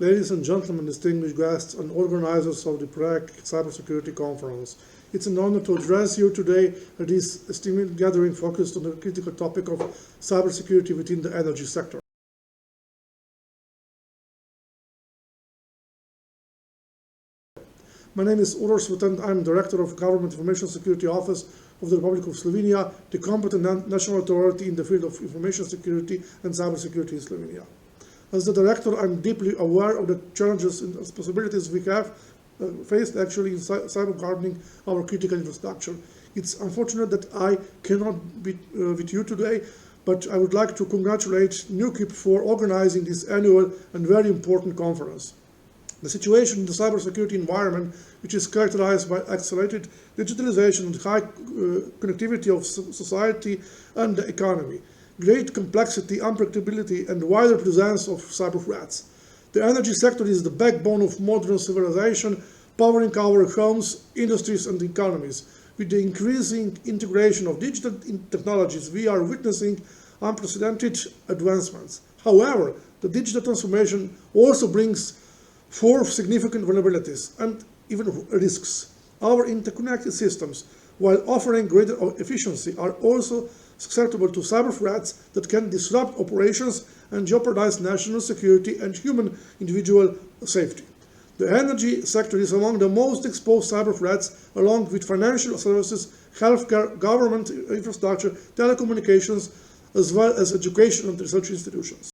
ladies and gentlemen, distinguished guests and organizers of the Praški Cybersecurity Conference. It's an honor to address you today at this esteemed gathering focused on the critical topic of cybersecurity within the energy sector. My name is Uroš Svete and I'm Director of Government Information Security Office of the Republic of Slovenia, the competent national authority in the field of information security and cybersecurity in Slovenia. As the Director, I'm deeply aware of the challenges and responsibilities we have faced actually in cyberguarding our critical infrastructure. It's unfortunate that I cannot be with you today, but I would like to congratulate UKIP for organizing this annual and very important conference. The situation in the cybersecurity environment, which is characterized by accelerated digitalization and high connectivity of society and the economy, great complexity, unpredictability, and wider presence of cyber threats. The energy sector is the backbone of modern civilization, powering our homes, industries, and economies. With the increasing integration of digital technologies, we are witnessing unprecedented advancements. However, the digital transformation also brings forth significant vulnerabilities and even risks. Our interconnected systems, while offering greater efficiency, are also susceptible to cyber threats that can disrupt operations and jeopardize national security and human individual safety. The energy sector is among the most exposed cyber threats, along with financial services, healthcare, government infrastructure, telecommunications, as well as education and research institutions.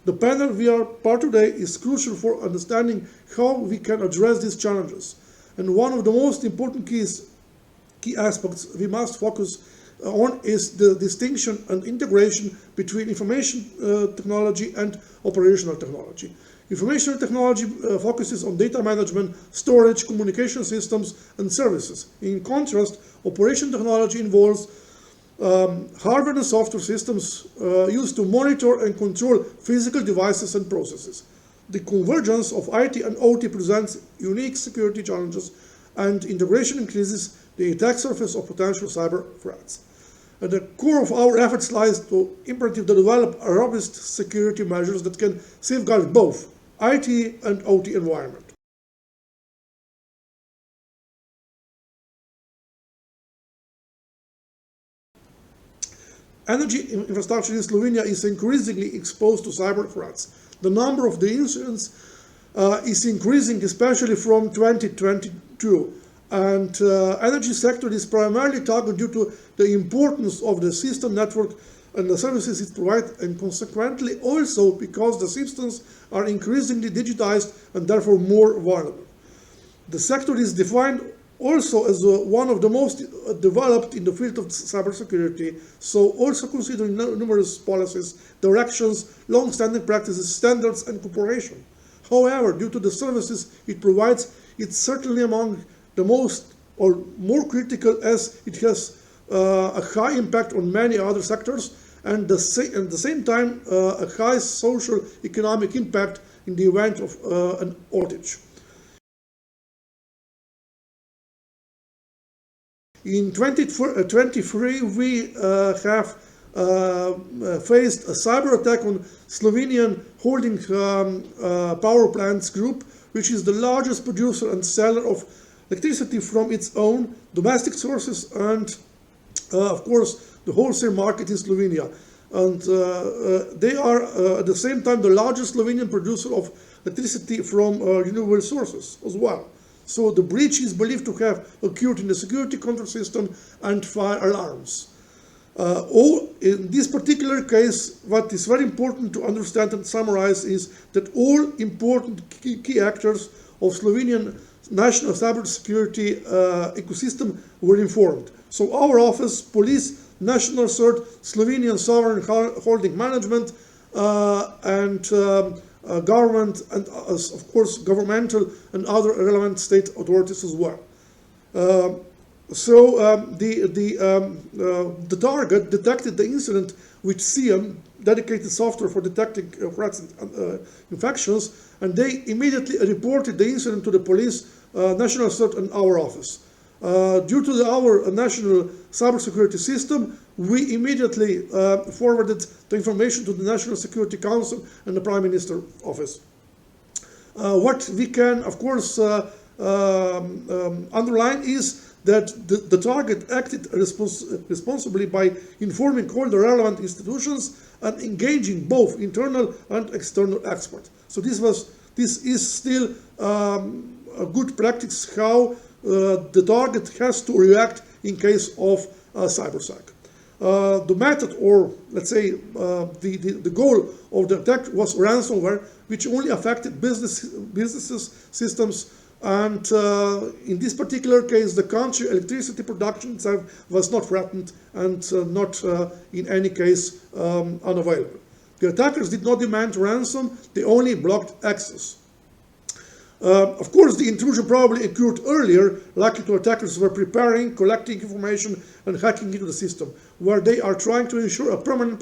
The panel we are part today is crucial for understanding how we can address these challenges. And one of the most important key aspects we must focus on is the distinction and integration between information technology and operational technology. Information technology focuses on data management, storage, communication systems, and services. In contrast, operation technology involves hardware and software systems used to monitor and control physical devices and processes. The convergence of IT and OT presents unique security challenges, and integration increases the attack surface of potential cyber threats. At the core of our efforts lies the imperative to develop robust security measures that can safeguard both IT and OT environment. Energy infrastructure in Slovenia is increasingly exposed to cyber threats. The number of the incidents is increasing, especially from 2022. And energy sector is primarily targeted due to the importance of the system network and the services it provides, and consequently also because the systems are increasingly digitized and therefore more vulnerable. The sector is defined also as one of the most developed in the field of cybersecurity, so also considering numerous policies, directions, long-standing practices, standards, and cooperation. However, due to the services it provides, it's certainly among the most or more critical, as it has a high impact on many other sectors, and at the same time a high social economic impact in the event of an outage. In 2023, we have faced a cyber attack on Slovenian holding power plants group, which is the largest producer and seller of electricity from its own domestic sources and, of course, the wholesale market in Slovenia. And they are at the same time the largest Slovenian producer of electricity from renewable sources as well. So the breach is believed to have occurred in the security control system and fire alarms. In this particular case, what is very important to understand and summarize is that all important key actors of Slovenian national cybersecurity ecosystem were informed. So our office, police, national CERT, Slovenian sovereign holding management, and government, and of course governmental and other relevant state authorities as well. The target detected the incident with CM, dedicated software for detecting threats and infections, and they immediately reported the incident to the police, national CERT, and our office. Due to our national cybersecurity system, we immediately forwarded the information to the National Security Council and the Prime Minister's office. What we can, of course, underline is that the target acted responsibly by informing all the relevant institutions and engaging both internal and external experts. So this is still a good practice how the target has to react in case of cyber-attack. The method, or let's say the goal of the attack was ransomware, which only affected businesses, systems, and in this particular case, the country electricity production itself was not threatened and not in any case unavailable. The attackers did not demand ransom, they only blocked access. Of course, the intrusion probably occurred earlier, likely to attackers were preparing, collecting information and hacking into the system, where they are trying to ensure a permanent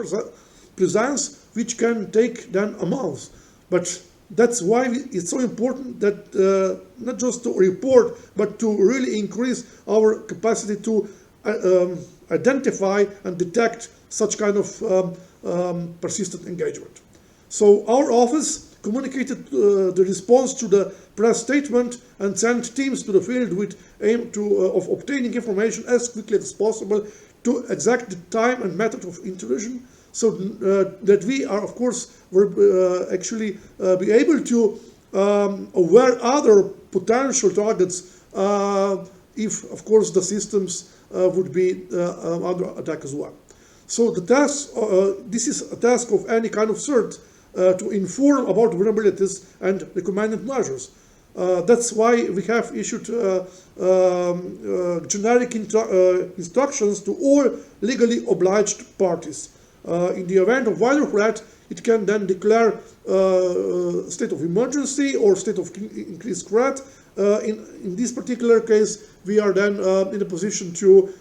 presence, which can take then a month. But that's why it's so important that not just to report, but to really increase our capacity to identify and detect such kind of persistent engagement. So our office communicated the response to the press statement and sent teams to the field with aim of obtaining information as quickly as possible to exact the time and method of intrusion, so that we are, of course, actually be able to aware other potential targets if, of course, the systems would be under attack as well. So the task, this is a task of any kind of CERT, to inform about vulnerabilities and recommended measures. That's why we have issued generic instructions to all legally obliged parties. In the event of wider threat, it can then declare state of emergency or state of increased threat. In this particular case, we are then in a position to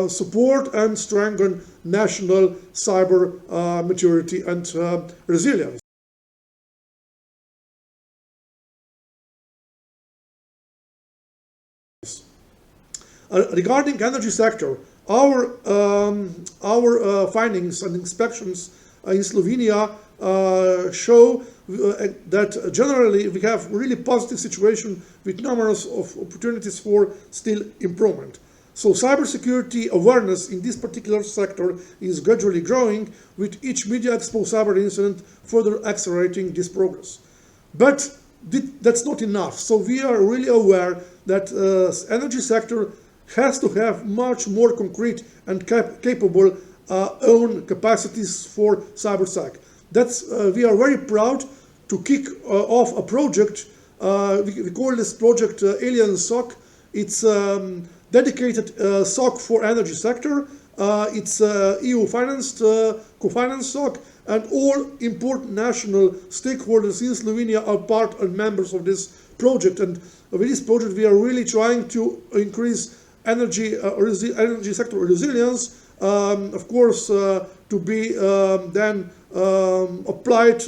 support and strengthen national cyber maturity and resilience. Regarding energy sector, our findings and inspections in Slovenia show that generally we have really positive situation with numerous of opportunities for still improvement. So cybersecurity awareness in this particular sector is gradually growing, with each media exposed cyber incident further accelerating this progress. But that's not enough. So we are really aware that energy sector has to have much more concrete and capable own capacities for cyber attack. That's we are very proud to kick off a project. We call this project ALiEnS-SoC. It's dedicated SoC for energy sector. It's EU financed, co-financed SoC, and all important national stakeholders in Slovenia are part and members of this project. And with this project, we are really trying to increase energy sector resilience, of course, to be then applied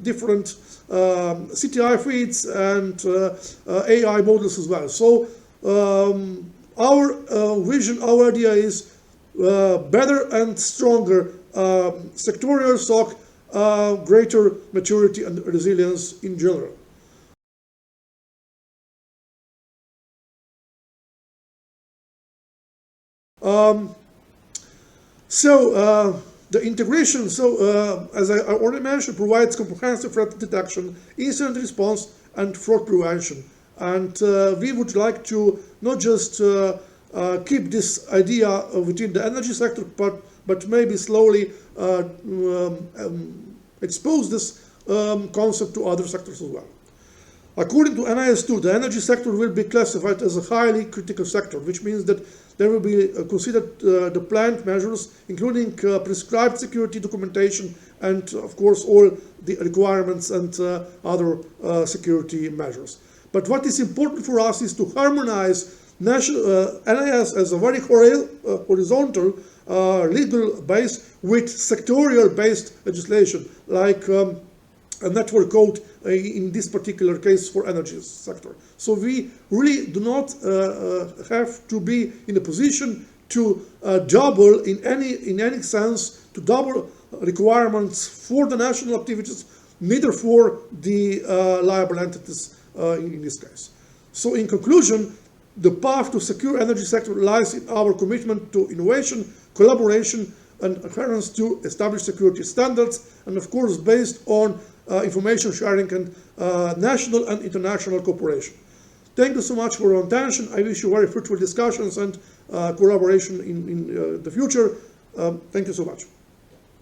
different CTI feeds and AI models as well. So our vision, our idea is better and stronger sectorial SoC, greater maturity and resilience in general. The integration, as I already mentioned, provides comprehensive threat detection, incident response, and fraud prevention. And we would like to not just keep this idea within the energy sector, but maybe slowly expose this concept to other sectors as well. According to NIS2, the energy sector will be classified as a highly critical sector, which means that there will be considered the planned measures, including prescribed security documentation and, of course, all the requirements and other security measures. But what is important for us is to harmonize national NIS as a very horizontal legal base with sectorial-based legislation, like network code in this particular case for energy sector. So we really do not have to be in a position to double in any sense, to double requirements for the national activities, neither for the liable entities in this case. So in conclusion, the path to secure energy sector lies in our commitment to innovation, collaboration, and adherence to established security standards, and of course based on information sharing and national and international cooperation. Thank you so much for your attention. I wish you very fruitful discussions and collaboration in the future. Thank you so much.